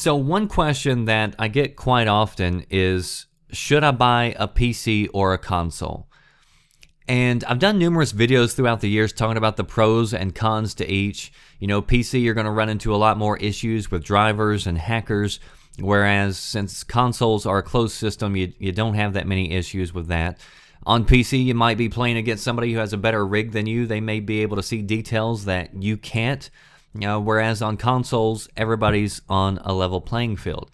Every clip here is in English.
So one question that I get quite often is, should I buy a PC or a console? And I've done numerous videos throughout the years talking about the pros and cons to each. You know, PC, you're going to run into a lot more issues with drivers and hackers, whereas since consoles are a closed system, you don't have that many issues with that. On PC, you might be playing against somebody who has a better rig than you. They may be able to see details that you can't. Whereas on consoles, everybody's on a level playing field.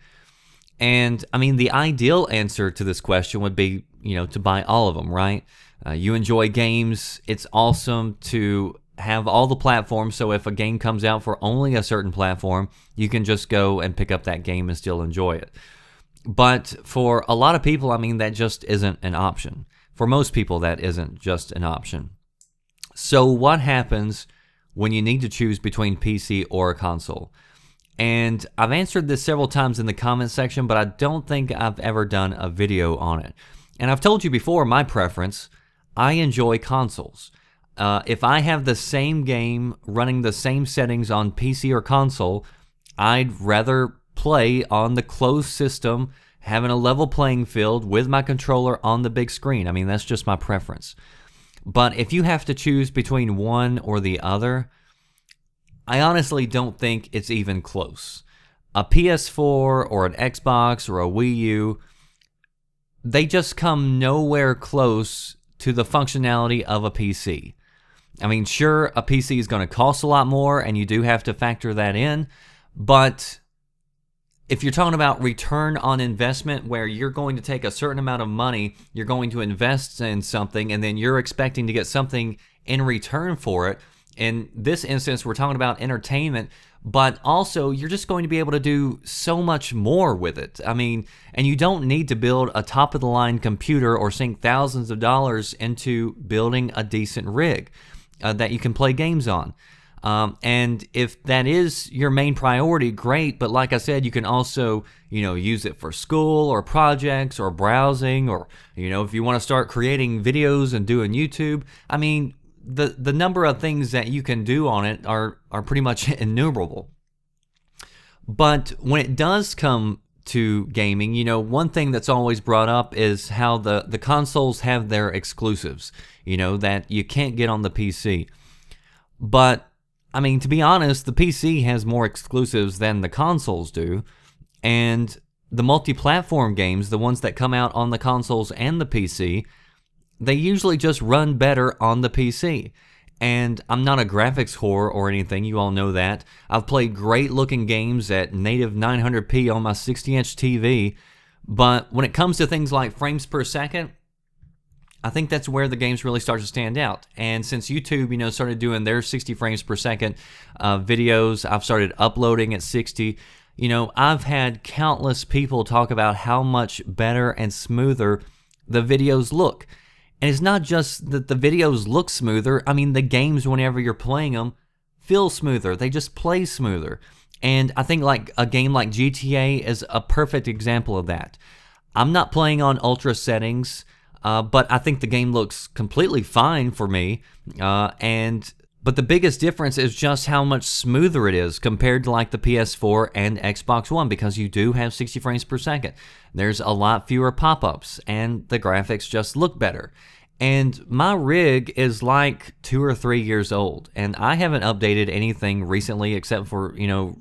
And I mean, the ideal answer to this question would be, to buy all of them, right? You enjoy games. It's awesome to have all the platforms. So if a game comes out for only a certain platform, you can just go and pick up that game and still enjoy it. But for a lot of people, I mean, that just isn't an option. For most people, that isn't just an option. So what happens when you need to choose between PC or a console? And I've answered this several times in the comment section, but I don't think I've ever done a video on it. And I've told you before my preference. I enjoy consoles. If I have the same game running the same settings on PC or console, I'd rather play on the closed system, having a level playing field with my controller on the big screen. I mean, that's just my preference. But if you have to choose between one or the other, I honestly don't think it's even close. A PS4 or an Xbox or a Wii U, they just come nowhere close to the functionality of a PC. I mean, sure, a PC is going to cost a lot more, and you do have to factor that in, but if you're talking about return on investment, where you're going to take a certain amount of money, you're going to invest in something, and then you're expecting to get something in return for it. In this instance, we're talking about entertainment, but also you're just going to be able to do so much more with it. I mean, and you don't need to build a top-of-the-line computer or sink thousands of dollars into building a decent rig that you can play games on. And if that is your main priority, great. But like I said, you can also, use it for school or projects or browsing, or, if you want to start creating videos and doing YouTube. I mean, the number of things that you can do on it are pretty much innumerable. But when it does come to gaming, one thing that's always brought up is how the consoles have their exclusives, that you can't get on the PC. But I mean, to be honest, the PC has more exclusives than the consoles do, and the multi-platform games, the ones that come out on the consoles and the PC, they usually just run better on the PC. And I'm not a graphics whore or anything, you all know that. I've played great looking games at native 900p on my 60-inch TV, but when it comes to things like frames per second, I think that's where the games really start to stand out. And since YouTube, started doing their 60 frames per second videos, I've started uploading at 60. I've had countless people talk about how much better and smoother the videos look. And it's not just that the videos look smoother. I mean, the games, whenever you're playing them, feel smoother. They just play smoother. And I think like a game like GTA is a perfect example of that. I'm not playing on ultra settings, but I think the game looks completely fine for me. But the biggest difference is just how much smoother it is compared to like the PS4 and Xbox One, because you do have 60 frames per second. There's a lot fewer pop-ups, and the graphics just look better. And my rig is like 2 or 3 years old, and I haven't updated anything recently except for,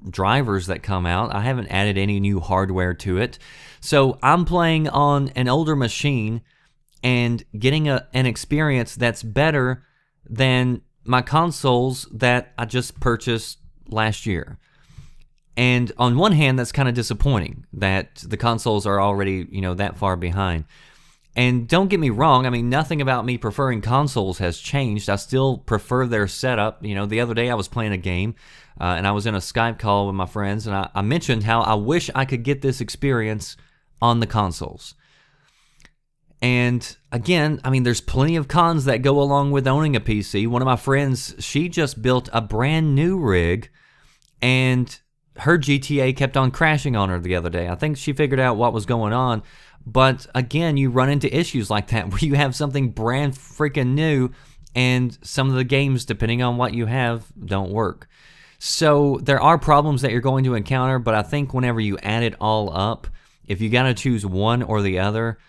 drivers that come out. I haven't added any new hardware to it. So I'm playing on an older machine and getting an experience that's better than my consoles that I just purchased last year. And on one hand, that's kind of disappointing that the consoles are already, that far behind. And don't get me wrong, I mean, nothing about me preferring consoles has changed. I still prefer their setup. The other day I was playing a game, and I was in a Skype call with my friends, and I mentioned how I wish I could get this experience on the consoles. And again, I mean, there's plenty of cons that go along with owning a PC. One of my friends, she just built a brand new rig, and her GTA kept on crashing on her the other day. I think she figured out what was going on. But again, you run into issues like that where you have something brand freaking new and some of the games, depending on what you have, don't work. So there are problems that you're going to encounter, but I think whenever you add it all up, if you got to choose one or the other,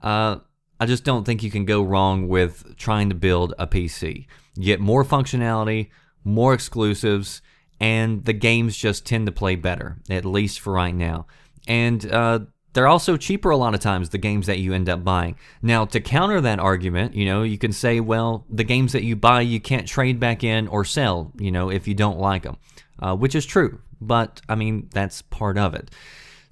I just don't think you can go wrong with trying to build a PC. You get more functionality, more exclusives, and the games just tend to play better, at least for right now. And they're also cheaper a lot of times, the games that you end up buying. Now, to counter that argument, you can say, well, the games that you buy, you can't trade back in or sell, if you don't like them, which is true. But, I mean, that's part of it.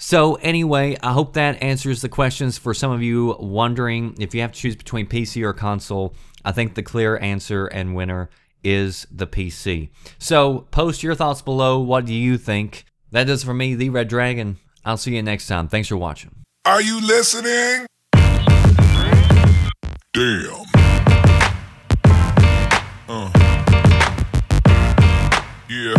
So anyway, I hope that answers the questions for some of you wondering if you have to choose between PC or console. I think the clear answer and winner is the PC. So post your thoughts below. What do you think? That does it for me, The Red Dragon. I'll see you next time. Thanks for watching. Are you listening? Damn. Yeah.